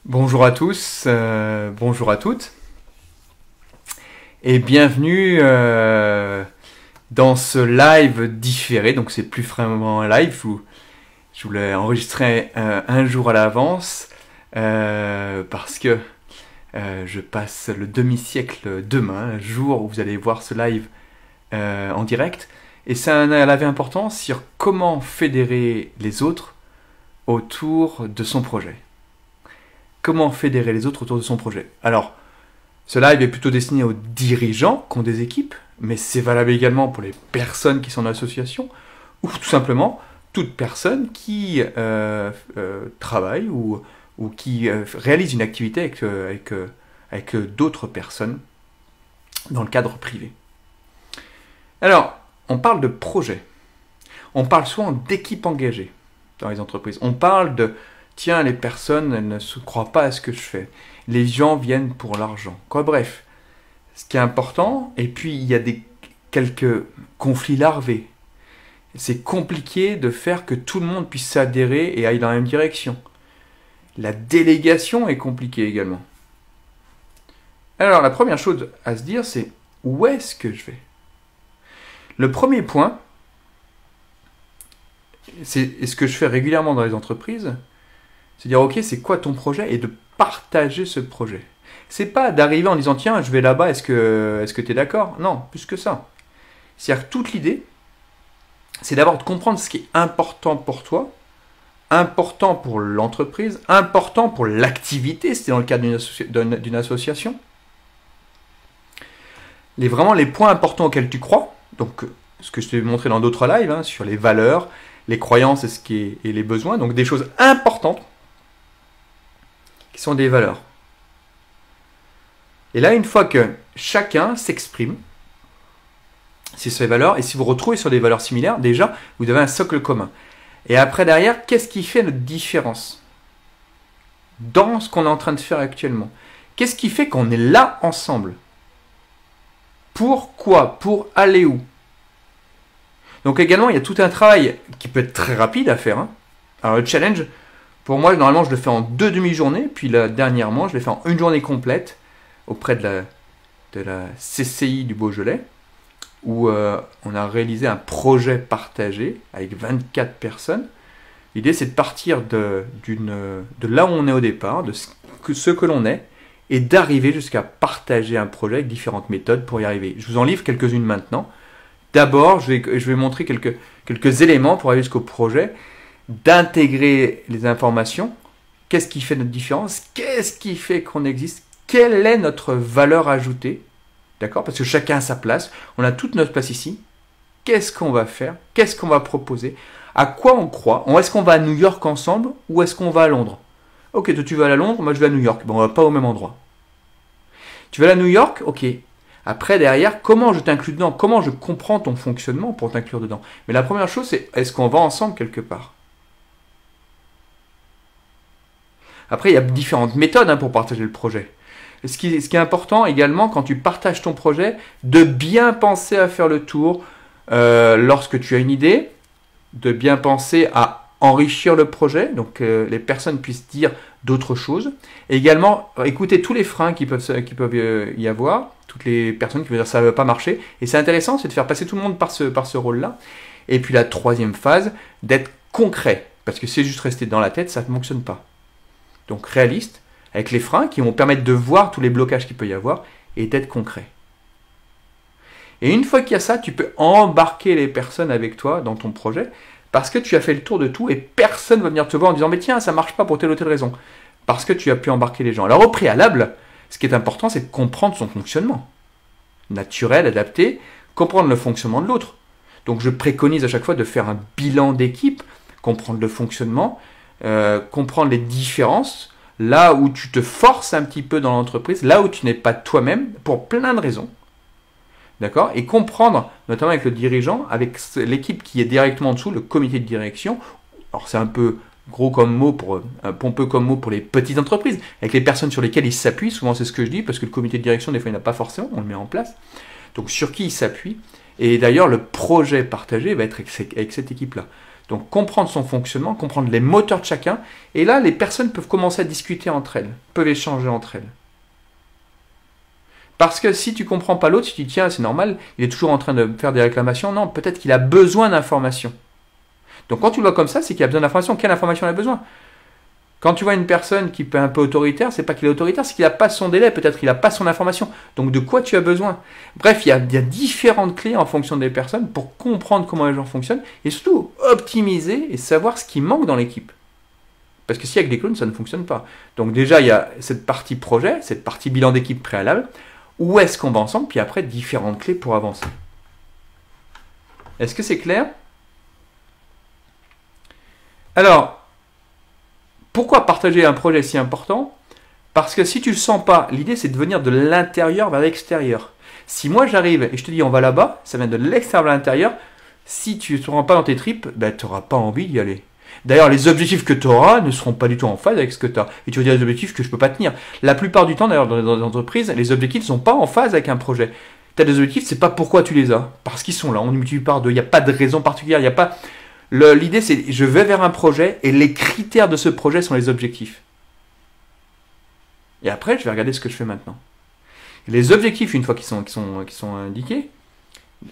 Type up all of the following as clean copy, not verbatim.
Bonjour à tous, bonjour à toutes, et bienvenue dans ce live différé. Donc c'est plus vraiment un live, je voulais enregistrer un jour à l'avance parce que je passe le demi-siècle demain, un jour où vous allez voir ce live en direct. Et ça avait importance sur comment fédérer les autres autour de son projet. Comment fédérer les autres autour de son projet. Alors, ce live est plutôt destiné aux dirigeants qui ont des équipes, mais c'est valable également pour les personnes qui sont dans l'association, ou tout simplement toute personne qui travaille ou qui réalise une activité avec d'autres personnes dans le cadre privé. Alors, on parle de projet. On parle souvent d'équipe engagée dans les entreprises. On parle de tiens, les personnes, elles ne se croient pas à ce que je fais. Les gens viennent pour l'argent. Bref, ce qui est important, et puis il y a quelques conflits larvés. C'est compliqué de faire que tout le monde puisse s'adhérer et aille dans la même direction. La délégation est compliquée également. Alors, la première chose à se dire, c'est où est-ce que je vais ? Le premier point, c'est ce que je fais régulièrement dans les entreprises, c'est dire, ok, c'est quoi ton projet et de partager ce projet. C'est pas d'arriver en disant, tiens, je vais là-bas, est-ce que tu es d'accord ? Non, plus que ça. C'est-à-dire que toute l'idée, c'est d'abord de comprendre ce qui est important pour toi, important pour l'entreprise, important pour l'activité, si c'est dans le cadre d'une association. Vraiment les points importants auxquels tu crois, donc ce que je t'ai montré dans d'autres lives, sur les valeurs, les croyances et les besoins, donc des choses importantes, qui sont des valeurs. Et là, une fois que chacun s'exprime, c'est ces valeurs, et si vous retrouvez sur des valeurs similaires, déjà, vous avez un socle commun. Et après, derrière, qu'est-ce qui fait notre différence dans ce qu'on est en train de faire actuellement ? Qu'est-ce qui fait qu'on est là ensemble ? Pourquoi ? Pour aller où ? Donc également, il y a tout un travail qui peut être très rapide à faire. Alors le challenge, pour moi, normalement, je le fais en 2 demi-journées, puis là, dernièrement, je l'ai fait en 1 journée complète auprès de la CCI du Beaujolais, où on a réalisé un projet partagé avec 24 personnes. L'idée, c'est de partir de là où on est au départ, de ce que l'on est, et d'arriver jusqu'à partager un projet avec différentes méthodes pour y arriver. Je vous en livre quelques-unes maintenant. D'abord, je vais montrer quelques éléments pour arriver jusqu'au projet, d'intégrer les informations. Qu'est-ce qui fait notre différence ? Qu'est-ce qui fait qu'on existe ? Quelle est notre valeur ajoutée ? D'accord ? Parce que chacun a sa place. On a toute notre place ici. Qu'est-ce qu'on va faire ? Qu'est-ce qu'on va proposer ? À quoi on croit ? Est-ce qu'on va à New York ensemble ou est-ce qu'on va à Londres ? Ok, toi tu vas à Londres, moi je vais à New York. Bon, on va pas au même endroit. Tu vas à New York ? Ok. Après, derrière, comment je t'inclus dedans ? Comment je comprends ton fonctionnement pour t'inclure dedans ? Mais la première chose, c'est est-ce qu'on va ensemble quelque part ? Après, il y a différentes méthodes pour partager le projet. Ce qui est important également, quand tu partages ton projet, de bien penser à faire le tour lorsque tu as une idée, de bien penser à enrichir le projet, donc les personnes puissent dire d'autres choses. Et également, écouter tous les freins qui peuvent y avoir, toutes les personnes qui veulent dire ça ne va pas marcher. Et c'est intéressant, c'est de faire passer tout le monde par ce rôle-là. Et puis la troisième phase, d'être concret. Parce que c'est juste rester dans la tête, ça ne fonctionne pas. Donc réaliste, avec les freins qui vont permettre de voir tous les blocages qu'il peut y avoir et d'être concret. Et une fois qu'il y a ça, tu peux embarquer les personnes avec toi dans ton projet parce que tu as fait le tour de tout et personne ne va venir te voir en disant « mais tiens, ça ne marche pas pour telle ou telle raison ». Parce que tu as pu embarquer les gens. Alors au préalable, ce qui est important, c'est de comprendre son fonctionnement. Naturel, adapté, comprendre le fonctionnement de l'autre. Donc je préconise à chaque fois de faire un bilan d'équipe, comprendre le fonctionnement, comprendre les différences, là où tu te forces un petit peu dans l'entreprise, là où tu n'es pas toi-même, pour plein de raisons. D'accord ? Et comprendre, notamment avec le dirigeant, avec l'équipe qui est directement en dessous, le comité de direction. Alors c'est un peu gros comme mot, pompeux comme mot pour les petites entreprises, avec les personnes sur lesquelles ils s'appuient, souvent c'est ce que je dis, parce que le comité de direction, des fois il n'y en a pas forcément, on le met en place. Donc sur qui ils s'appuient. Et d'ailleurs, le projet partagé va être avec cette équipe-là. Donc comprendre son fonctionnement, comprendre les moteurs de chacun. Et là, les personnes peuvent commencer à discuter entre elles, peuvent échanger entre elles. Parce que si tu ne comprends pas l'autre, tu te dis tiens, c'est normal, il est toujours en train de faire des réclamations. Non, peut-être qu'il a besoin d'informations. Donc quand tu le vois comme ça, c'est qu'il a besoin d'informations. Quelle information il a besoin? Quand tu vois une personne qui est un peu autoritaire, c'est pas qu'il est autoritaire, c'est qu'il n'a pas son délai, peut-être qu'il n'a pas son information. Donc de quoi tu as besoin? Bref, il y a différentes clés en fonction des personnes pour comprendre comment les gens fonctionnent et surtout optimiser et savoir ce qui manque dans l'équipe. Parce que si avec des clones, ça ne fonctionne pas. Donc déjà, il y a cette partie projet, cette partie bilan d'équipe préalable. Où est-ce qu'on va ensemble? Puis après, différentes clés pour avancer. Est-ce que c'est clair? Alors, pourquoi partager un projet si important? Parce que si tu ne le sens pas, l'idée c'est de venir de l'intérieur vers l'extérieur. Si moi j'arrive et je te dis on va là-bas, ça vient de l'extérieur vers l'intérieur, si tu ne te rends pas dans tes tripes, ben, tu n'auras pas envie d'y aller. D'ailleurs, les objectifs que tu auras ne seront pas du tout en phase avec ce que tu as. Et tu vas dire des objectifs que je ne peux pas tenir. La plupart du temps, d'ailleurs, dans les entreprises, les objectifs ne sont pas en phase avec un projet. Tu as des objectifs, c'est pas pourquoi tu les as. Parce qu'ils sont là, on multiplie par deux. Il n'y a pas de raison particulière. Il n'y a pas... L'idée, c'est je vais vers un projet et les critères de ce projet sont les objectifs. Et après, je vais regarder ce que je fais maintenant. Les objectifs, une fois qu'ils sont indiqués,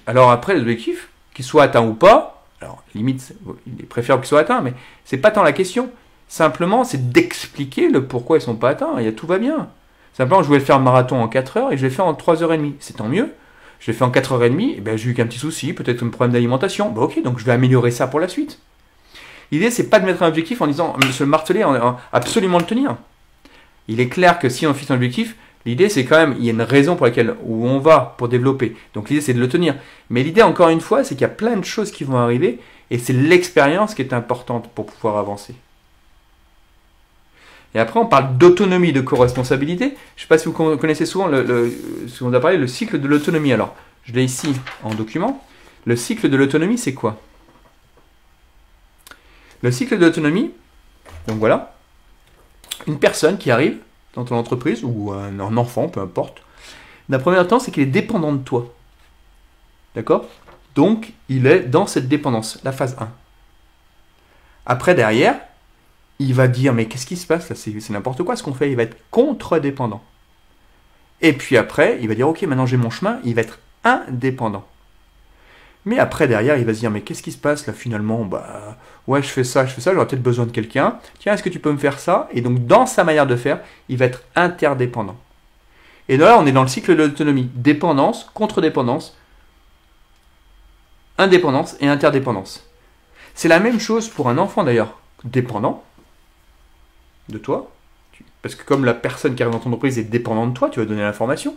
alors après, les objectifs, qu'ils soient atteints ou pas, alors limite, il est préférable qu'ils soient atteints, mais c'est pas tant la question. Simplement, c'est d'expliquer le pourquoi ils ne sont pas atteints et tout va bien. Simplement, je voulais faire le marathon en 4 heures et je l'ai fait en 3h30. C'est tant mieux. Je l'ai fait en 4h30, et ben, j'ai eu qu'un petit souci, peut-être un problème d'alimentation. Ben, ok, donc je vais améliorer ça pour la suite. L'idée, c'est pas de mettre un objectif en disant, se le marteler, absolument le tenir. Il est clair que si on fixe un objectif, l'idée, c'est quand même, il y a une raison pour laquelle où on va pour développer. Donc l'idée, c'est de le tenir. Mais l'idée, encore une fois, c'est qu'il y a plein de choses qui vont arriver, et c'est l'expérience qui est importante pour pouvoir avancer. Et après, on parle d'autonomie, de co-responsabilité. Je ne sais pas si vous connaissez souvent ce qu'on a parlé, le cycle de l'autonomie. Alors, je l'ai ici en document. Le cycle de l'autonomie, c'est quoi? Le cycle de l'autonomie, donc voilà, une personne qui arrive dans ton entreprise, ou un enfant, peu importe, la première temps, c'est qu'il est dépendant de toi. D'accord? Donc, il est dans cette dépendance, la phase 1. Après, derrière, il va dire, mais qu'est-ce qui se passe là? C'est n'importe quoi ce qu'on fait. Il va être contre-dépendant. Et puis après, il va dire, ok, maintenant j'ai mon chemin. Il va être indépendant. Mais après, derrière, il va se dire, mais qu'est-ce qui se passe là finalement? Bah, ouais, je fais ça, j'aurais peut-être besoin de quelqu'un. Tiens, est-ce que tu peux me faire ça? Et donc, dans sa manière de faire, il va être interdépendant. Et là, on est dans le cycle de l'autonomie. Dépendance, contre-dépendance, indépendance et interdépendance. C'est la même chose pour un enfant d'ailleurs. Dépendant de toi, parce que comme la personne qui arrive dans ton entreprise est dépendante de toi, tu vas donner l'information.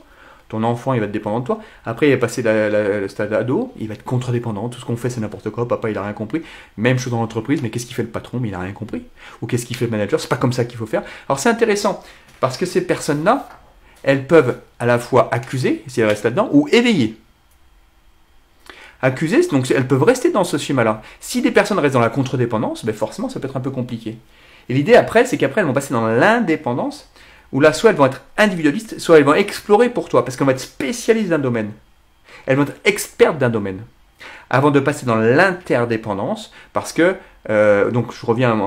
Ton enfant, il va être dépendant de toi. Après, il va passer le stade ado, il va être contre-dépendant. Tout ce qu'on fait, c'est n'importe quoi. Papa, il a rien compris. Même chose dans l'entreprise, mais qu'est-ce qu'il fait le patron? Mais il a rien compris. Ou qu'est-ce qu'il fait le manager? C'est pas comme ça qu'il faut faire. Alors, c'est intéressant, parce que ces personnes-là, elles peuvent à la fois accuser, si elles restent là-dedans, ou éveiller. Accuser, donc elles peuvent rester dans ce schéma-là. Si des personnes restent dans la contre-dépendance, ben forcément, ça peut être un peu compliqué. Et l'idée après, c'est qu'après, elles vont passer dans l'indépendance, où là, soit elles vont être individualistes, soit elles vont explorer pour toi, parce qu'elles vont être spécialistes d'un domaine. Elles vont être expertes d'un domaine. Avant de passer dans l'interdépendance, parce que, donc je reviens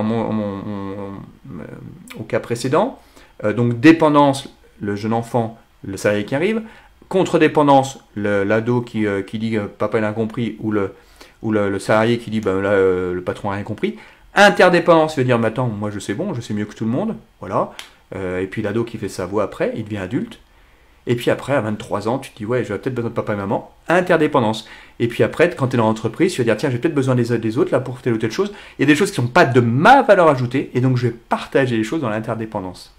au cas précédent, donc dépendance, le jeune enfant, le salarié qui arrive, contre-dépendance, l'ado qui dit papa il a compris, ou le salarié qui dit ben, là, le patron a rien compris. Interdépendance, il veut dire, mais attends, moi je sais bon, je sais mieux que tout le monde, voilà. Et puis l'ado qui fait sa voix après, il devient adulte. Et puis après, à 23 ans, tu te dis, ouais, j'aurais peut-être besoin de papa et maman. Interdépendance. Et puis après, quand tu es dans l'entreprise, tu vas dire, tiens, j'ai peut-être besoin des autres là pour telle ou telle chose. Il y a des choses qui ne sont pas de ma valeur ajoutée, et donc je vais partager les choses dans l'interdépendance.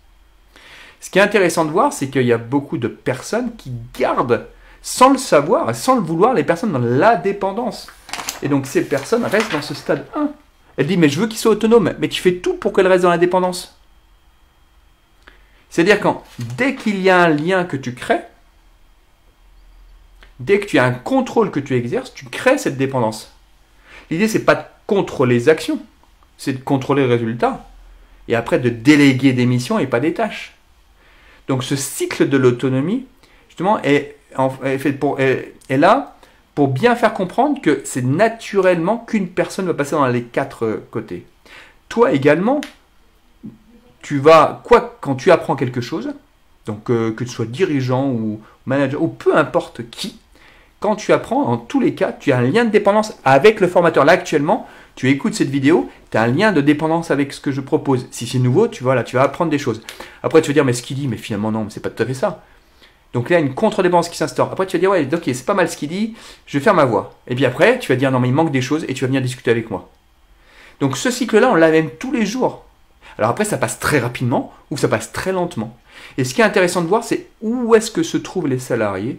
Ce qui est intéressant de voir, c'est qu'il y a beaucoup de personnes qui gardent, sans le savoir, sans le vouloir, les personnes dans la dépendance. Et donc ces personnes restent dans ce stade 1. Elle dit, mais je veux qu'ils soient autonomes. Mais tu fais tout pour qu'elles restent dans la dépendance. C'est-à-dire quand, dès qu'il y a un lien que tu crées, dès que tu as un contrôle que tu exerces, tu crées cette dépendance. L'idée, c'est pas de contrôler les actions, c'est de contrôler le résultat. Et après, de déléguer des missions et pas des tâches. Donc ce cycle de l'autonomie, justement, est là pour bien faire comprendre que c'est naturellement qu'une personne va passer dans les 4 côtés. Toi également, quand tu apprends quelque chose, donc que tu sois dirigeant ou manager ou peu importe qui, quand tu apprends, en tous les cas, tu as un lien de dépendance avec le formateur. Là, actuellement, tu écoutes cette vidéo, tu as un lien de dépendance avec ce que je propose. Si c'est nouveau, tu vas apprendre des choses. Après, tu vas dire, mais ce qu'il dit, mais finalement, non, c'est pas tout à fait ça. Donc là, il y a une contre-dépendance qui s'instaure. Après, tu vas dire, ouais, ok, c'est pas mal ce qu'il dit, je vais faire ma voix. Et puis après, tu vas dire, non, mais il manque des choses et tu vas venir discuter avec moi. Donc ce cycle-là, on l'a même tous les jours. Alors après, ça passe très rapidement ou ça passe très lentement. Et ce qui est intéressant de voir, c'est où est-ce que se trouvent les salariés,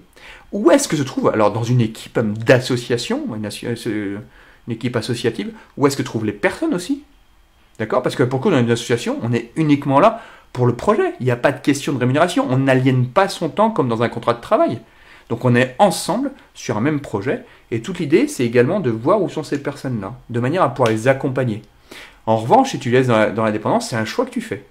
où est-ce que se trouvent, alors dans une équipe d'association, une équipe associative, où est-ce que se trouvent les personnes aussi. D'accord? Parce que pour dans une association, on est uniquement là pour le projet. Il n'y a pas de question de rémunération. On n'aliène pas son temps comme dans un contrat de travail. Donc on est ensemble sur un même projet. Et toute l'idée, c'est également de voir où sont ces personnes-là, de manière à pouvoir les accompagner. En revanche, si tu laisses dans la dépendance, c'est un choix que tu fais.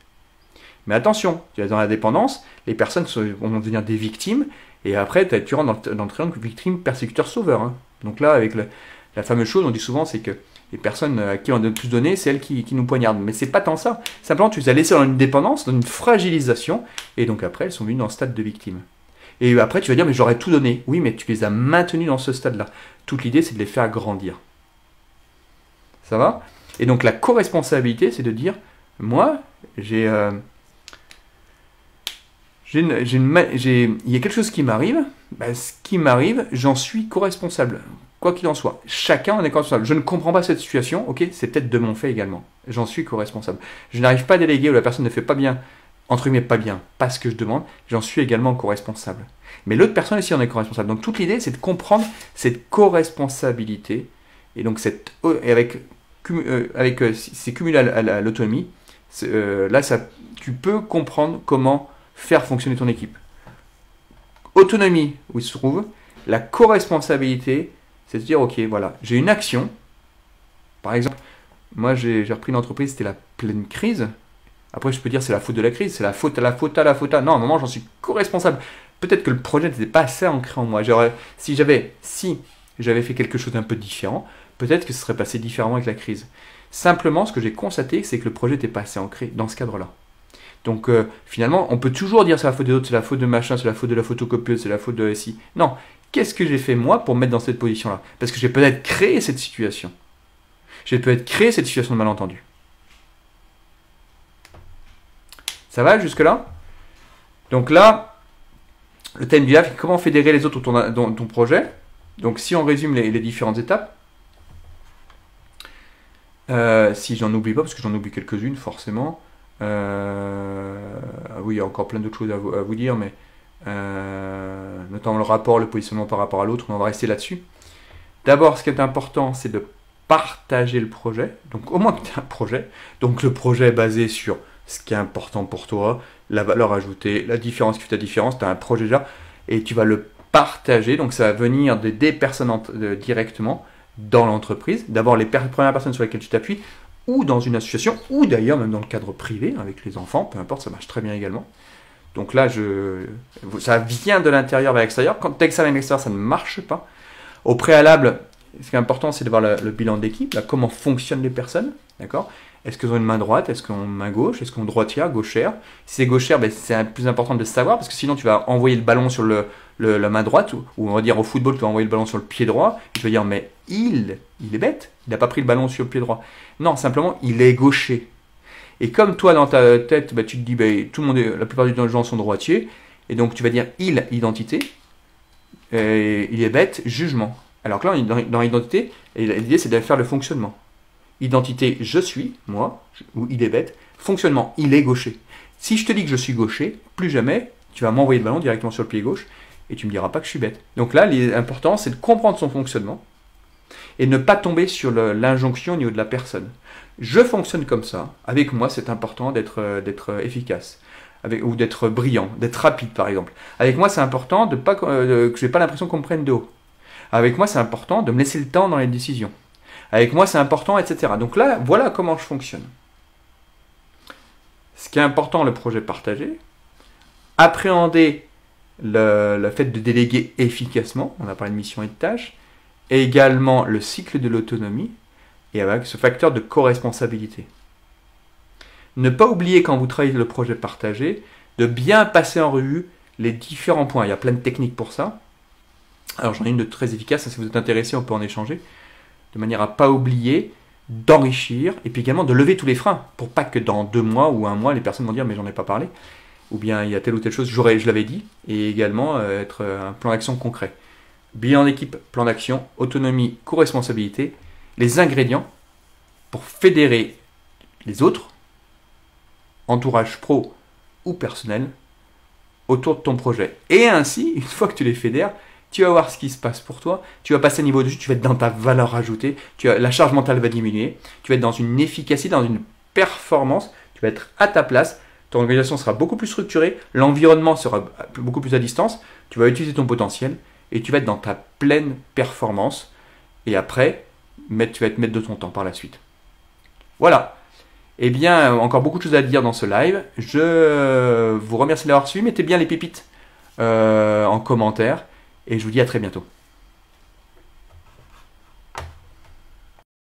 Mais attention, tu laisses dans la dépendance, les personnes vont devenir des victimes. Et après, tu rentres dans le triangle victime, persécuteur, sauveur. Hein. Donc là, avec la fameuse chose, on dit souvent, c'est que les personnes à qui on a le plus donné, c'est elles qui nous poignardent. Mais c'est pas tant ça. Simplement, tu les as laissées dans une dépendance, dans une fragilisation, et donc après, elles sont venues dans le stade de victime. Et après, tu vas dire, mais j'aurais tout donné. Oui, mais tu les as maintenues dans ce stade-là. Toute l'idée, c'est de les faire grandir. Ça va? Et donc, la co-responsabilité, c'est de dire, moi, il y a quelque chose qui m'arrive, ce qui m'arrive, j'en suis co-responsable. Quoi qu'il en soit, chacun en est co-responsable. Je ne comprends pas cette situation, ok, c'est peut-être de mon fait également. J'en suis co-responsable. Je n'arrive pas à déléguer ou la personne ne fait pas bien, entre guillemets pas bien, pas ce que je demande, j'en suis également co-responsable. Mais l'autre personne aussi en est co-responsable. Donc toute l'idée, c'est de comprendre cette co-responsabilité, et donc c'est cumulé à l'autonomie. Là, tu peux comprendre comment faire fonctionner ton équipe. Autonomie, où il se trouve, la co-responsabilité, c'est de dire, ok, voilà, j'ai une action. Par exemple, moi j'ai repris une entreprise, c'était la pleine crise. Après, je peux dire c'est la faute de la crise, c'est la faute à la faute à la faute à. Non, à un moment, j'en suis co-responsable. Peut-être que le projet n'était pas assez ancré en moi. Si j'avais fait quelque chose d'un peu différent, peut-être que ce serait passé différemment avec la crise. Simplement, ce que j'ai constaté, c'est que le projet n'était pas assez ancré dans ce cadre-là. Donc, finalement, on peut toujours dire c'est la faute des autres, c'est la faute de machin, c'est la faute de la photocopieuse, c'est la faute de SI. Non. Qu'est-ce que j'ai fait moi pour me mettre dans cette position-là? Parce que j'ai peut-être créé cette situation. J'ai peut-être créé cette situation de malentendu. Ça va jusque-là? Donc là, le thème du live, c'est comment fédérer les autres autour de ton projet. Donc si on résume les différentes étapes, si j'en oublie pas, parce que j'en oublie quelques-unes forcément. Oui, il y a encore plein d'autres choses à vous dire, mais notamment le rapport, le positionnement par rapport à l'autre, on va rester là-dessus. D'abord, ce qui est important, c'est de partager le projet. Donc au moins que tu as un projet. Donc le projet est basé sur ce qui est important pour toi, la valeur ajoutée, la différence qui fait ta différence, tu as un projet déjà, et tu vas le partager. Donc ça va venir des personnes directement dans l'entreprise. D'abord les premières personnes sur lesquelles tu t'appuies, ou dans une association, ou d'ailleurs même dans le cadre privé, avec les enfants, peu importe, ça marche très bien également. Donc là, ça vient de l'intérieur vers l'extérieur. Quand tu as ça vers l'extérieur, ça ne marche pas. Au préalable, ce qui est important, c'est de voir le bilan d'équipe, comment fonctionnent les personnes, d'accord? Est-ce qu'elles ont une main droite? Est-ce qu'elles ont une main gauche? Est-ce qu'elles ont droitière, gauchère? Si c'est gauchère, c'est plus important de le savoir, parce que sinon tu vas envoyer le ballon sur la main droite, ou on va dire au football, tu vas envoyer le ballon sur le pied droit, et tu vas dire, mais il est bête, il n'a pas pris le ballon sur le pied droit. Non, simplement, il est gaucher. Et comme toi, dans ta tête, tu te dis, tout le monde la plupart des gens sont droitiers, et donc tu vas dire, identité, il est bête, jugement. Alors que là, dans l'identité, l'idée c'est de faire le fonctionnement. Identité, je suis, moi, ou il est bête. Fonctionnement, il est gaucher. Si je te dis que je suis gaucher, plus jamais, tu vas m'envoyer le ballon directement sur le pied gauche et tu ne me diras pas que je suis bête. Donc là, l'important, c'est de comprendre son fonctionnement et ne pas tomber sur l'injonction au niveau de la personne. Je fonctionne comme ça. Avec moi, c'est important d'être efficace. Ou d'être brillant, d'être rapide, par exemple. Avec moi, c'est important que je n'ai pas l'impression qu'on me prenne de haut. Avec moi, c'est important de me laisser le temps dans les décisions. Avec moi, c'est important, etc. Donc là, voilà comment je fonctionne. Ce qui est important, le projet partagé. Appréhender le fait de déléguer efficacement. On a parlé de mission et de tâches. et également le cycle de l'autonomie, et avec ce facteur de co-responsabilité. Ne pas oublier quand vous travaillez le projet partagé, de bien passer en revue les différents points. Il y a plein de techniques pour ça. Alors j'en ai une de très efficace, si vous êtes intéressé, on peut en échanger, de manière à ne pas oublier, d'enrichir, et puis également de lever tous les freins, pour pas que dans 2 mois ou 1 mois, les personnes vont dire mais j'en ai pas parlé, ou bien il y a telle ou telle chose, je l'avais dit, et également être un plan d'action concret. Bilan d'équipe, plan d'action, autonomie, co-responsabilité, les ingrédients pour fédérer les autres, entourage pro ou personnel, autour de ton projet. Et ainsi, une fois que tu les fédères, tu vas voir ce qui se passe pour toi, tu vas passer au niveau dessus, tu vas être dans ta valeur ajoutée, la charge mentale va diminuer, tu vas être dans une efficacité, dans une performance, tu vas être à ta place, ton organisation sera beaucoup plus structurée, l'environnement sera beaucoup plus à distance, tu vas utiliser ton potentiel et tu vas être dans ta pleine performance. Et après, tu vas te mettre de ton temps par la suite. Voilà. Eh bien, encore beaucoup de choses à dire dans ce live. Je vous remercie d'avoir suivi. Mettez bien les pépites en commentaire. Et je vous dis à très bientôt.